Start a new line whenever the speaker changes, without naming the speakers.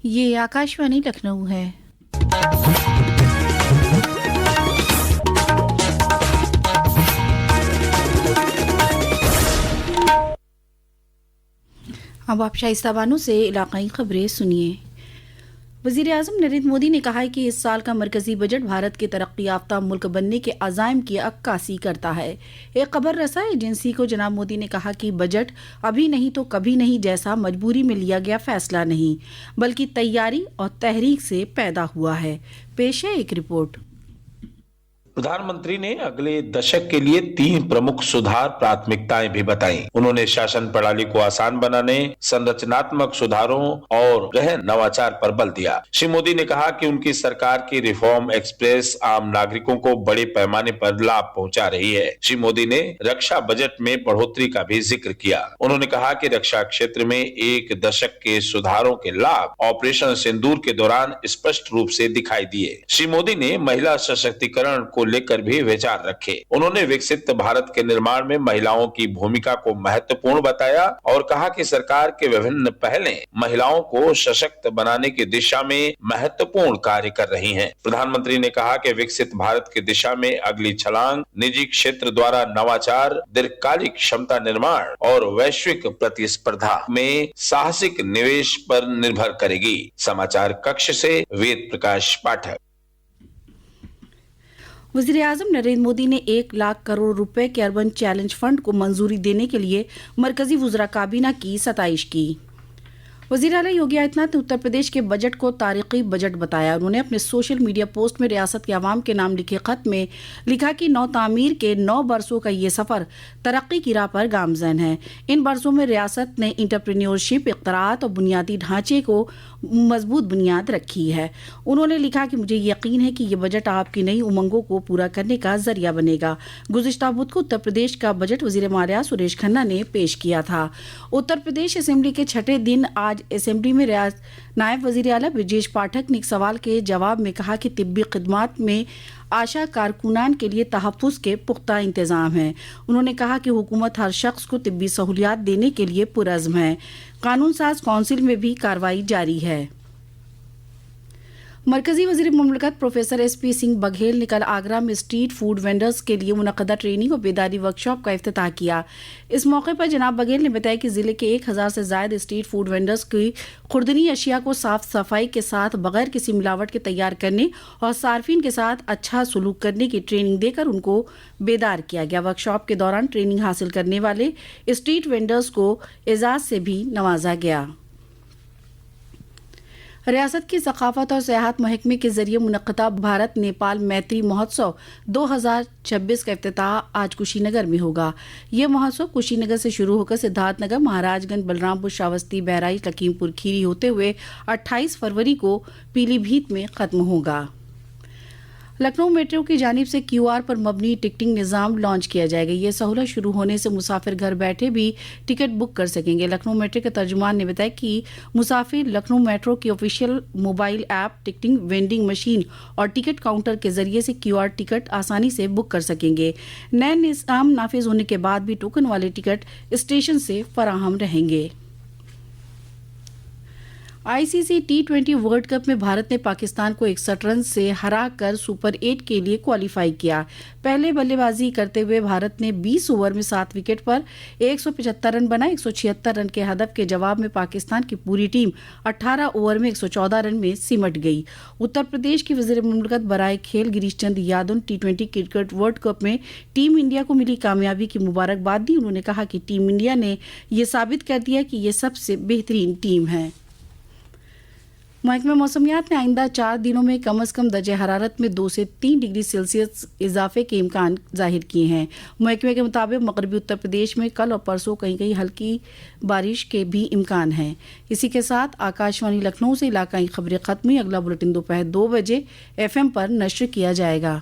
ये आकाशवाणी लखनऊ है। अब आप शाइस्ता बानो से इलाकाई खबरें सुनिए। वज़ीर-ए-आज़म नरेंद्र मोदी ने कहा है कि इस साल का मरकजी बजट भारत के तरक्की याफ्ता मुल्क बनने के अज़ाइम की अक्कासी करता है। एक खबर रसा एजेंसी को जनाब मोदी ने कहा कि बजट अभी नहीं तो कभी नहीं जैसा मजबूरी में लिया गया फैसला नहीं, बल्कि तैयारी और तहरीक से पैदा हुआ है। पेश है एक रिपोर्ट।
प्रधानमंत्री ने अगले दशक के लिए 3 प्रमुख सुधार प्राथमिकताएं भी बताई। उन्होंने शासन प्रणाली को आसान बनाने, संरचनात्मक सुधारों और गहन नवाचार पर बल दिया। श्री मोदी ने कहा कि उनकी सरकार की रिफॉर्म एक्सप्रेस आम नागरिकों को बड़े पैमाने पर लाभ पहुंचा रही है। श्री मोदी ने रक्षा बजट में बढ़ोतरी का भी जिक्र किया। उन्होंने कहा कि रक्षा क्षेत्र में 1 दशक के सुधारों के लाभ ऑपरेशन सिंदूर के दौरान स्पष्ट रूप से दिखाई दिए। श्री मोदी ने महिला सशक्तिकरण को लेकर भी विचार रखे। उन्होंने विकसित भारत के निर्माण में महिलाओं की भूमिका को महत्वपूर्ण बताया और कहा कि सरकार के विभिन्न पहलें महिलाओं को सशक्त बनाने की दिशा में महत्वपूर्ण कार्य कर रही हैं। प्रधानमंत्री ने कहा कि विकसित भारत की दिशा में अगली छलांग निजी क्षेत्र द्वारा नवाचार, दीर्घकालिक क्षमता निर्माण और वैश्विक प्रतिस्पर्धा में साहसिक निवेश पर निर्भर करेगी। समाचार कक्ष से वेद प्रकाश पाठक।
वज़ीर-ए-आज़म नरेंद्र मोदी ने 1 लाख करोड़ रुपए के अर्बन चैलेंज फंड को मंजूरी देने के लिए मरकजी वुज़रा काबीना की सताइश की। वज़ीर आला योगी आदित्यनाथ ने उत्तर प्रदेश के बजट को तारीखी बजट बताया। उन्होंने अपने सोशल मीडिया पोस्ट में रियासत के अवाम के नाम लिखे खत में लिखा कि नौ तामीर के 9 बरसों का ये सफ़र तरक्की की राह पर गामज़न है। इन बरसों में रियासत ने इंटरप्रेन्योरशिप, इख्तरात और बुनियादी ढांचे को मजबूत बुनियाद रखी है। उन्होंने लिखा कि मुझे यकीन है कि ये बजट आपकी नई उमंगों को पूरा करने का जरिया बनेगा। गुज़िश्ता बुध को उत्तर प्रदेश का बजट वज़ीर मालिया सुरेश खन्ना ने पेश किया था। उत्तर प्रदेश असेंबली के 6ठे दिन आज असेंबली में नायब वज़ीर आला ब्रजेश पाठक ने एक सवाल के जवाब में कहा कि तिब्बी खिदमात में आशा कारकुनान के लिए तहफ़्फ़ुज़ के पुख्ता इंतज़ाम हैं। उन्होंने कहा कि हुकूमत हर शख्स को तिब्बी सहूलियात देने के लिए पुरज़्म है। कानून साज काउंसिल में भी कार्रवाई जारी है। मरकजी वज़ीर मुमलिकत प्रोफेसर SP सिंह बघेल ने कल आगरा में स्ट्रीट फूड वेंडर्स के लिए मुनक़दा ट्रेनिंग और बेदारी वर्कशॉप का इफ्तिताह किया। इस मौके पर जनाब बघेल ने बताया कि ज़िले के 1000 से ज़ायद स्ट्रीट फूड वेंडर्स की खुर्दनी अशिया को साफ सफाई के साथ बगैर किसी मिलावट के तैयार करने और सार्फिन के साथ अच्छा सलूक करने की ट्रेनिंग देकर उनको बेदार किया गया। वर्कशॉप के दौरान ट्रेनिंग हासिल करने वाले स्ट्रीट वेंडर्स को एजाज़ से भी नवाजा गया। रियासत की सकाफत और सयाहत महकमे के जरिए मुनक़्क़दा भारत नेपाल मैत्री महोत्सव 2026 का इफ्तिताह आज कुशीनगर में होगा। ये महोत्सव कुशीनगर से शुरू होकर सिद्धार्थनगर, महाराजगंज, बलरामपुर, श्रावस्ती, बहराइच, लखीमपुर खीरी होते हुए 28 फरवरी को पीलीभीत में ख़त्म होगा। लखनऊ मेट्रो की जानिब से QR पर मबनी टिकटिंग निज़ाम लॉन्च किया जाएगा। ये सहूलत शुरू होने से मुसाफिर घर बैठे भी टिकट बुक कर सकेंगे। लखनऊ मेट्रो के तर्जुमान ने बताया कि मुसाफिर लखनऊ मेट्रो की official mobile app, ticketing vending machine और टिकट काउंटर के जरिए से QR टिकट आसानी से बुक कर सकेंगे। नए निज़ाम नाफिज होने के बाद भी टोकन वाले टिकट स्टेशन से फराहम रहेंगे। ICC T20 वर्ल्ड कप में भारत ने पाकिस्तान को 61 रन से हराकर सुपर 8 के लिए क्वालिफाई किया। पहले बल्लेबाजी करते हुए भारत ने 20 ओवर में 7 विकेट पर 175 रन बनाए। 176 रन के हदफ के जवाब में पाकिस्तान की पूरी टीम 18 ओवर में 114 रन में सिमट गई। उत्तर प्रदेश की वज़ीर मुमलिकत बराए खेल गिरीश चंद यादव ने T20 क्रिकेट वर्ल्ड कप में टीम इंडिया को मिली कामयाबी की मुबारकबाद दी। उन्होंने कहा कि टीम इंडिया ने ये साबित कर दिया कि ये सबसे बेहतरीन टीम है। महकमा मौसमियात ने आइंदा 4 दिनों में कम से कम दर्जे हरारत में 2 से 3 डिग्री सेल्सियस इजाफे के इम्कान जाहिर किए हैं। महकमे के मुताबिक मगरबी उत्तर प्रदेश में कल और परसों कहीं कहीं हल्की बारिश के भी इम्कान हैं। इसी के साथ आकाशवाणी लखनऊ से इलाकाई खबरें खत्म हुई। अगला बुलेटिन दोपहर 2 बजे FM पर नश्र किया जाएगा।